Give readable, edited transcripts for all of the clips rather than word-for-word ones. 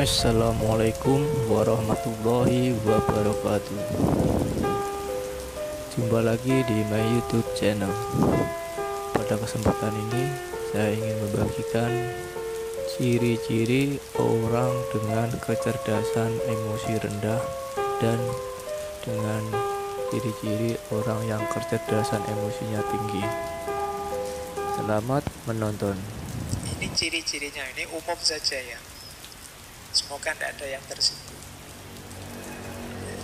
Assalamualaikum warahmatullahi wabarakatuh. Jumpa lagi di my YouTube channel. Pada kesempatan ini saya ingin membagikan ciri-ciri orang dengan kecerdasan emosi rendah dan dengan ciri-ciri orang yang kecerdasan emosinya tinggi. Selamat menonton. Ini ciri-cirinya, ini umum saja ya. Semoga tidak ada yang tersinggung.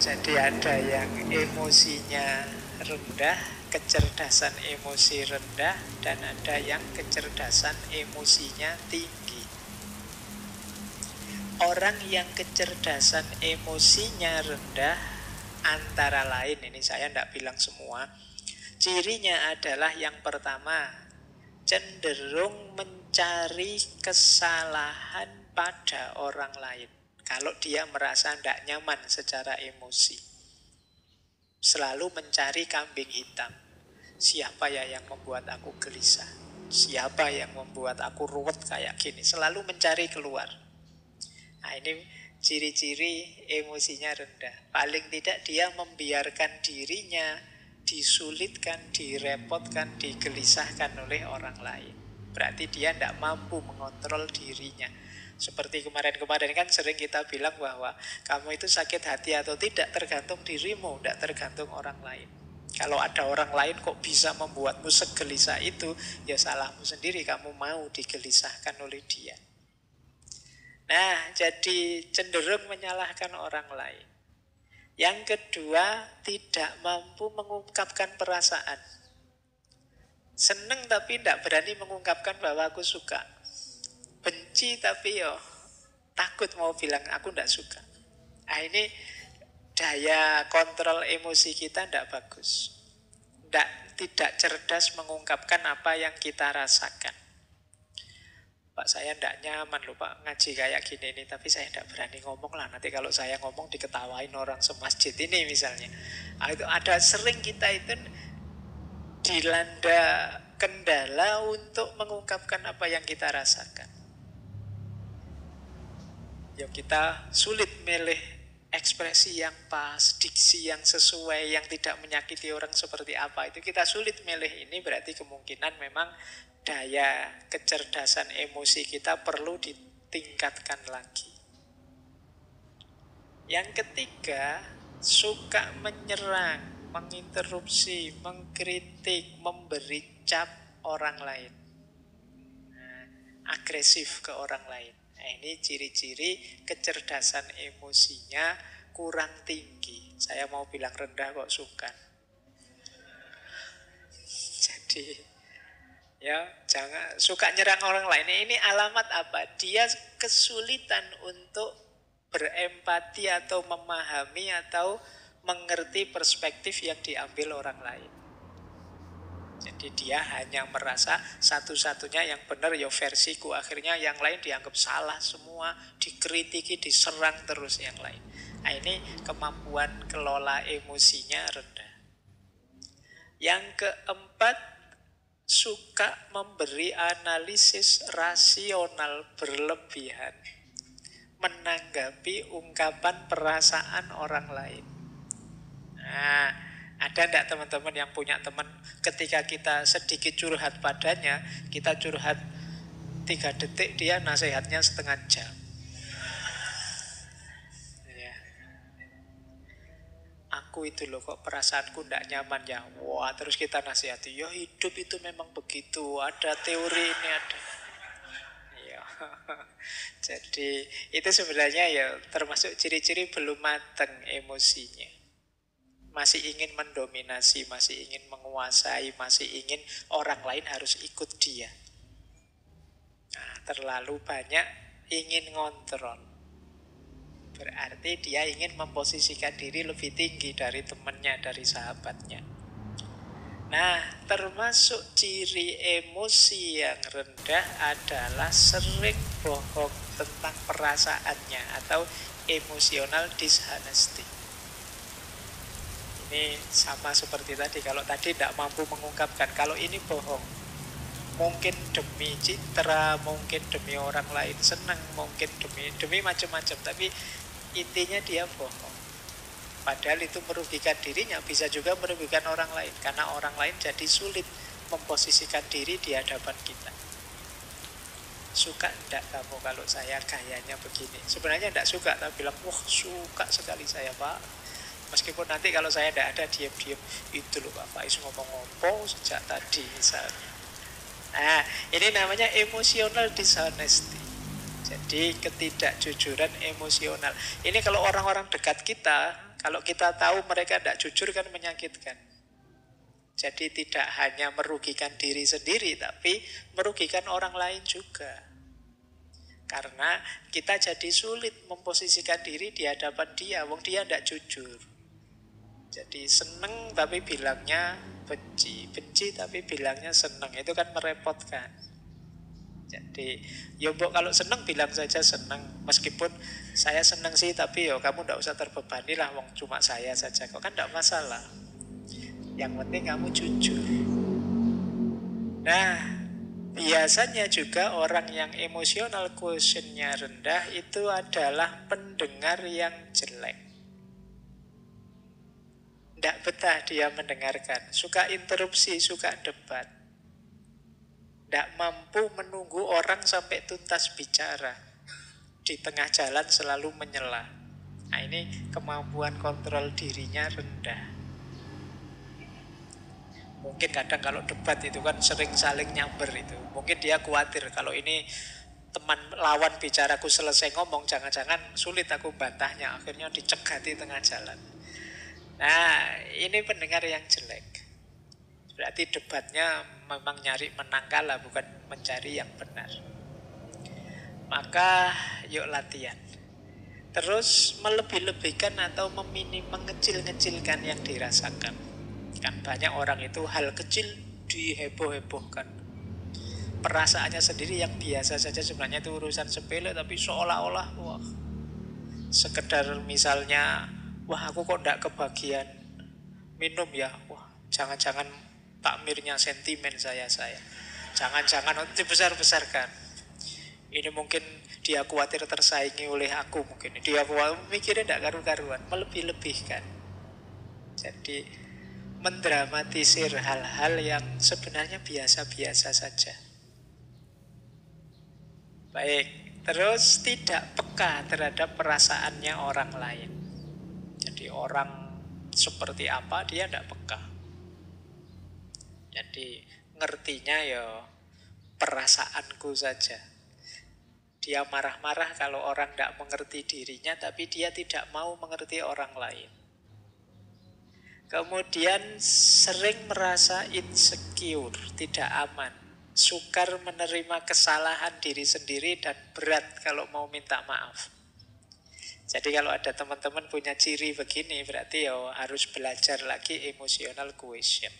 Jadi ada yang emosinya rendah, kecerdasan emosi rendah, dan ada yang kecerdasan emosinya tinggi. Orang yang kecerdasan emosinya rendah, antara lain, ini saya tidak bilang semua, cirinya adalah yang pertama, cenderung mencari kesalahan pada orang lain. Kalau dia merasa tidak nyaman secara emosi, selalu mencari kambing hitam. Siapa ya yang membuat aku gelisah? Siapa yang membuat aku ruwet kayak gini? Selalu mencari keluar. Nah, ini ciri-ciri emosinya rendah. Paling tidak dia membiarkan dirinya disulitkan, direpotkan, digelisahkan oleh orang lain. Berarti dia tidak mampu mengontrol dirinya. Seperti kemarin-kemarin kan sering kita bilang bahwa kamu itu sakit hati atau tidak tergantung dirimu, tidak tergantung orang lain. Kalau ada orang lain kok bisa membuatmu segelisah itu, ya salahmu sendiri, kamu mau digelisahkan oleh dia. Nah, jadi cenderung menyalahkan orang lain. Yang kedua, tidak mampu mengungkapkan perasaan. Seneng tapi tidak berani mengungkapkan bahwa aku suka. Benci tapi takut mau bilang aku tidak suka. Nah, ini daya kontrol emosi kita tidak bagus. Tidak cerdas mengungkapkan apa yang kita rasakan. Pak, saya tidak nyaman loh Pak ngaji kayak gini ini, tapi saya tidak berani ngomong lah. Nanti kalau saya ngomong diketawain orang semasjid ini misalnya. Nah, itu ada sering kita itu dilanda kendala untuk mengungkapkan apa yang kita rasakan. Ya kita sulit milih ekspresi yang pas, diksi yang sesuai, yang tidak menyakiti orang seperti apa. Itu kita sulit milih. Ini berarti kemungkinan memang daya kecerdasan emosi kita perlu ditingkatkan lagi. Yang ketiga, suka menyerang, menginterupsi, mengkritik, memberi cap orang lain. Agresif ke orang lain. Nah, ini ciri-ciri kecerdasan emosinya kurang tinggi. Saya mau bilang rendah kok sungkan. Jadi ya, jangan suka nyerang orang lain. Ini alamat apa? Dia kesulitan untuk berempati atau memahami atau mengerti perspektif yang diambil orang lain. Jadi dia hanya merasa satu-satunya yang benar ya versiku. Akhirnya yang lain dianggap salah semua, dikritiki, diserang terus yang lain. Nah, ini kemampuan kelola emosinya rendah. Yang keempat, suka memberi analisis rasional berlebihan menanggapi ungkapan perasaan orang lain. Nah, ada tidak teman-teman yang punya teman ketika kita sedikit curhat padanya, kita curhat 3 detik, dia nasihatnya setengah jam. Ya. Aku itu loh kok perasaanku tidak nyaman ya. Wah, terus kita nasihati, ya hidup itu memang begitu, ada teori ini ada. Ya. Jadi itu sebenarnya ya termasuk ciri-ciri belum matang emosinya. Masih ingin mendominasi, masih ingin menguasai, masih ingin orang lain harus ikut dia. Nah, terlalu banyak ingin ngontrol. Berarti dia ingin memposisikan diri lebih tinggi dari temannya, dari sahabatnya. Nah, termasuk ciri emosi yang rendah adalah sering bohong tentang perasaannya atau emotional dishonesty. Ini sama seperti tadi. Kalau tadi tidak mampu mengungkapkan, kalau ini bohong. Mungkin demi citra, mungkin demi orang lain senang, mungkin demi macam-macam. Tapi intinya dia bohong. Padahal itu merugikan dirinya, bisa juga merugikan orang lain. Karena orang lain jadi sulit memposisikan diri di hadapan kita. Suka enggak kamu kalau saya gayanya begini? Sebenarnya enggak suka, tapi bilang, wah suka sekali saya Pak. Meskipun nanti kalau saya enggak ada, diam-diam, itu loh Pak Faiz ngomong-ngomong sejak tadi misalnya. Nah, ini namanya emotional dishonesty. Jadi ketidakjujuran emosional. Ini kalau orang-orang dekat kita, kalau kita tahu mereka tidak jujur kan menyakitkan. Jadi tidak hanya merugikan diri sendiri, tapi merugikan orang lain juga. Karena kita jadi sulit memposisikan diri di hadapan dia, wong dia tidak jujur. Jadi seneng tapi bilangnya benci, benci tapi bilangnya seneng, itu kan merepotkan. Jadi, ya mbok kalau seneng bilang saja seneng, meskipun saya seneng sih, tapi yo kamu tidak usah terbebani lah, wong cuma saya saja, kok kan tidak masalah. Yang penting kamu jujur. Nah, biasanya juga orang yang emotional quotientnya rendah itu adalah pendengar yang jelek. Tidak betah dia mendengarkan, suka interupsi, suka debat. Tidak mampu menunggu orang sampai tuntas bicara. Di tengah jalan selalu menyela. Nah, ini kemampuan kontrol dirinya rendah. Mungkin kadang kalau debat itu kan sering saling nyamber itu. Mungkin dia khawatir kalau ini teman lawan bicaraku selesai ngomong, jangan-jangan sulit aku bantahnya, akhirnya dicegati tengah jalan. Nah, ini pendengar yang jelek. Berarti debatnya memang nyari menang kalah, bukan mencari yang benar. Maka yuk latihan. Terus melebih-lebihkan atau mengecil-ngecilkan yang dirasakan. Kan banyak orang itu hal kecil diheboh-hebohkan. Perasaannya sendiri yang biasa saja sebenarnya itu urusan sepele, tapi seolah-olah wah, sekedar misalnya, wah aku kok enggak kebagian minum ya, wah jangan-jangan takmirnya sentimen saya. Jangan-jangan dibesar-besarkan. Ini mungkin dia khawatir tersaingi oleh aku, mungkin dia mikirnya enggak karu-karuan, melebih-lebihkan. Jadi mendramatisir hal-hal yang sebenarnya biasa-biasa saja. Baik, terus tidak peka terhadap perasaannya orang lain. Jadi orang seperti apa dia tidak peka. Jadi ngertinya ya perasaanku saja. Dia marah-marah kalau orang tidak mengerti dirinya, tapi dia tidak mau mengerti orang lain. Kemudian sering merasa insecure, tidak aman, sukar menerima kesalahan diri sendiri dan berat kalau mau minta maaf. Jadi kalau ada teman-teman punya ciri begini, berarti ya harus belajar lagi emotional quotient,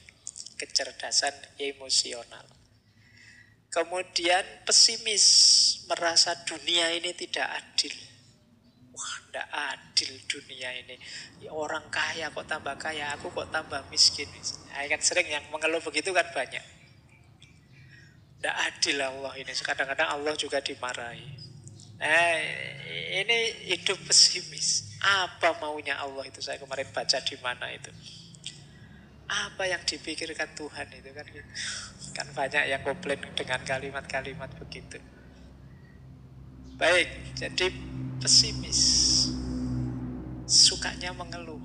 kecerdasan emosional. Kemudian pesimis, merasa dunia ini tidak adil. Wah, tidak adil dunia ini. Orang kaya kok tambah kaya, aku kok tambah miskin. Nah, kan sering yang mengeluh begitu kan banyak. Tidak adil Allah ini. Kadang-kadang Allah juga dimarahi. Nah, ini hidup pesimis. Apa maunya Allah itu? Saya kemarin baca di mana itu. Apa yang dipikirkan Tuhan itu kan? Kan banyak yang komplain dengan kalimat-kalimat begitu. Baik, jadi pesimis, sukanya mengeluh.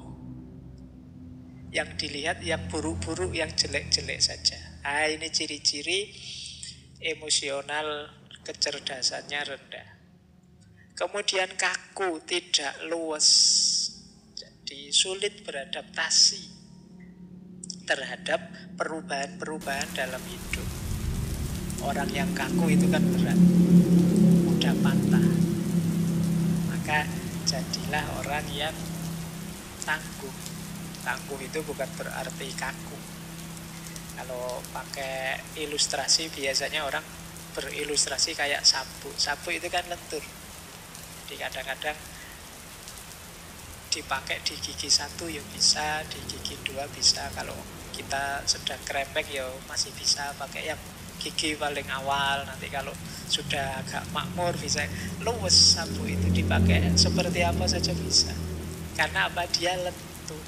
Yang dilihat yang buruk-buruk, yang jelek-jelek saja. Ah, ini ciri-ciri emosional kecerdasannya rendah. Kemudian kaku, tidak luwes. Jadi sulit beradaptasi terhadap perubahan-perubahan dalam hidup. Orang yang kaku itu kan berat, mudah patah. Maka jadilah orang yang tangguh. Tangguh itu bukan berarti kaku. Kalau pakai ilustrasi biasanya orang berilustrasi kayak sabuk. Sabuk itu kan lentur. Jadi kadang-kadang dipakai di gigi satu ya bisa, di gigi dua bisa. Kalau kita sedang krempeng ya masih bisa pakai yang gigi paling awal. Nanti kalau sudah agak makmur bisa luwes sabuk itu dipakai seperti apa saja bisa. Karena apa? Dia lentur.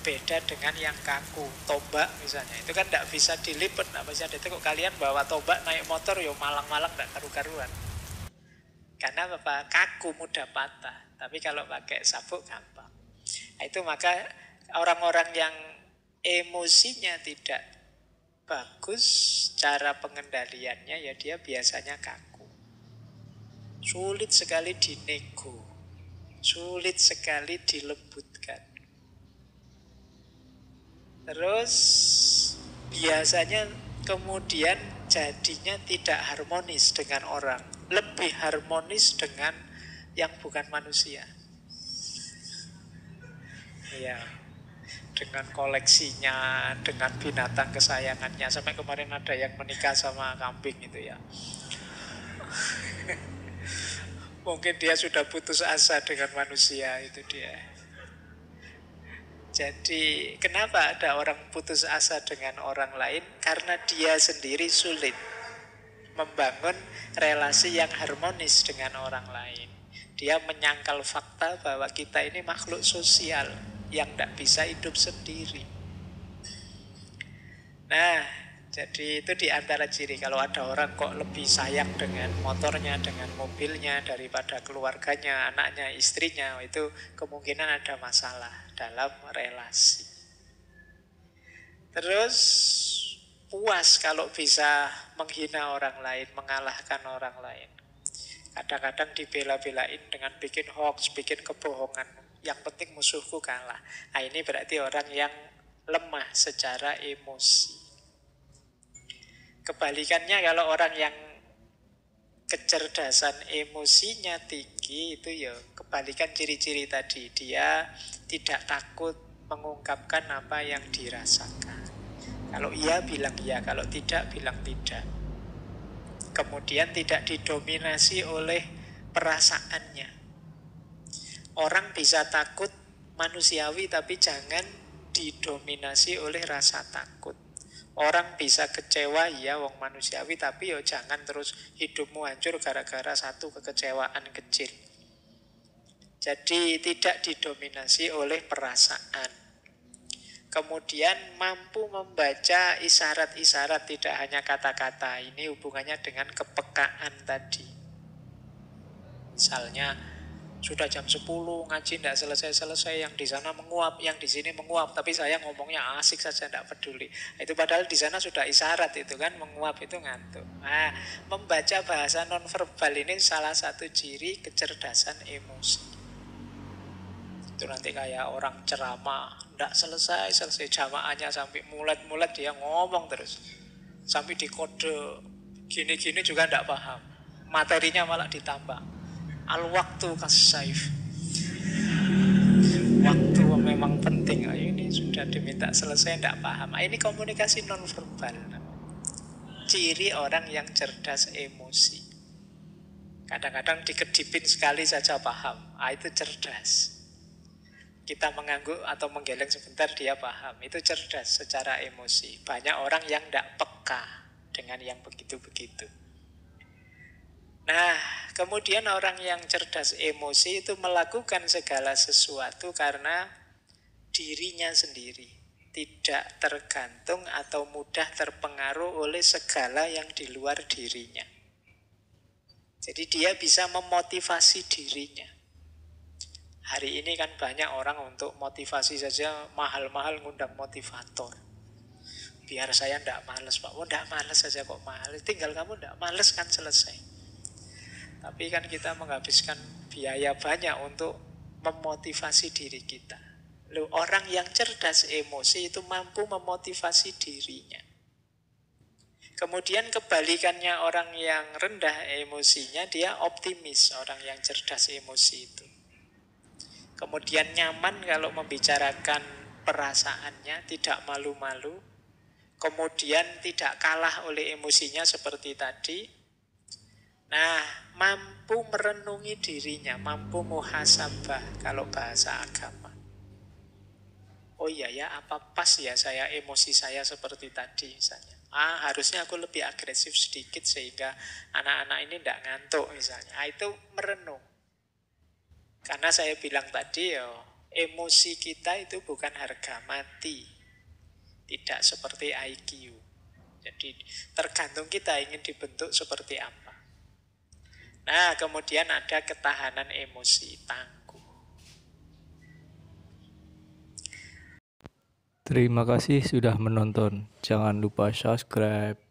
Beda dengan yang kaku, tombak misalnya. Itu kan tidak bisa dilipat, tidak bisa ditekuk. Kalian bawa tombak naik motor, yo malang-malang tidak karu-karuan. Karena apa? Kaku, mudah patah. Tapi kalau pakai sabuk gampang. Nah, itu maka orang-orang yang emosinya tidak bagus, cara pengendaliannya ya dia biasanya kaku. Sulit sekali dinego, sulit sekali dilembutkan. Terus biasanya kemudian jadinya tidak harmonis dengan orang, lebih harmonis dengan yang bukan manusia. Ya, dengan koleksinya, dengan binatang kesayangannya. Sampai kemarin ada yang menikah sama kambing itu ya. Mungkin dia sudah putus asa dengan manusia, itu dia. Jadi kenapa ada orang putus asa dengan orang lain? Karena dia sendiri sulit membangun relasi yang harmonis dengan orang lain. Dia menyangkal fakta bahwa kita ini makhluk sosial yang tidak bisa hidup sendiri. Nah, jadi itu di antara ciri. Kalau ada orang kok lebih sayang dengan motornya, dengan mobilnya daripada keluarganya, anaknya, istrinya, itu kemungkinan ada masalah dalam relasi. Terus puas kalau bisa menghina orang lain, mengalahkan orang lain. Kadang-kadang dibela-belain dengan bikin hoax, bikin kebohongan. Yang penting musuhku kalah. Nah, ini berarti orang yang lemah secara emosi. Kebalikannya kalau orang yang kecerdasan emosinya tinggi, itu ya kebalikan ciri-ciri tadi. Dia tidak takut mengungkapkan apa yang dirasakan. Kalau iya bilang iya, kalau tidak bilang tidak. Kemudian tidak didominasi oleh perasaannya. Orang bisa takut manusiawi, tapi jangan didominasi oleh rasa takut. Orang bisa kecewa, ya wong manusiawi, tapi yo jangan terus hidupmu hancur gara-gara satu kekecewaan kecil. Jadi tidak didominasi oleh perasaan. Kemudian mampu membaca isyarat-isyarat, tidak hanya kata-kata. Ini hubungannya dengan kepekaan tadi. Misalnya sudah jam 10 ngaji tidak selesai-selesai, yang di sana menguap, yang di sini menguap, tapi saya ngomongnya asik saja, tidak peduli. Itu padahal di sana sudah isyarat itu kan, menguap itu ngantuk. Nah, membaca bahasa nonverbal ini salah satu ciri kecerdasan emosi. Itu nanti kayak orang ceramah, tidak selesai jamaahnya, sampai mulet-mulet dia ngomong terus. Sampai dikode gini-gini juga tidak paham. Materinya malah ditambah. Al-waktu kas-saif. Waktu memang penting. Ini sudah diminta selesai, tidak paham. Ini komunikasi nonverbal. Ciri orang yang cerdas emosi. Kadang-kadang dikedipin sekali saja paham. Itu cerdas. Kita mengangguk atau menggeleng sebentar, dia paham. Itu cerdas secara emosi. Banyak orang yang tidak peka dengan yang begitu-begitu. Nah, kemudian orang yang cerdas emosi itu melakukan segala sesuatu karena dirinya sendiri. Tidak tergantung atau mudah terpengaruh oleh segala yang di luar dirinya. Jadi dia bisa memotivasi dirinya. Hari ini kan banyak orang untuk motivasi saja mahal-mahal ngundang motivator. Biar saya tidak males, Pak. Tidak males saja kok mahal. Tinggal kamu tidak males kan selesai. Tapi kan kita menghabiskan biaya banyak untuk memotivasi diri kita. Loh, orang yang cerdas emosi itu mampu memotivasi dirinya. Kemudian kebalikannya orang yang rendah emosinya, dia optimis, orang yang cerdas emosi itu. Kemudian nyaman kalau membicarakan perasaannya, tidak malu-malu. Kemudian tidak kalah oleh emosinya seperti tadi. Nah, mampu merenungi dirinya, mampu muhasabah kalau bahasa agama. Oh iya ya, apa pas ya saya emosi saya seperti tadi misalnya. harusnya aku lebih agresif sedikit sehingga anak-anak ini tidak ngantuk misalnya. Itu merenung. Karena saya bilang tadi ya, emosi kita itu bukan harga mati. Tidak seperti IQ. Jadi tergantung kita ingin dibentuk seperti apa. Nah, kemudian ada ketahanan emosi, tangguh. Terima kasih sudah menonton. Jangan lupa subscribe.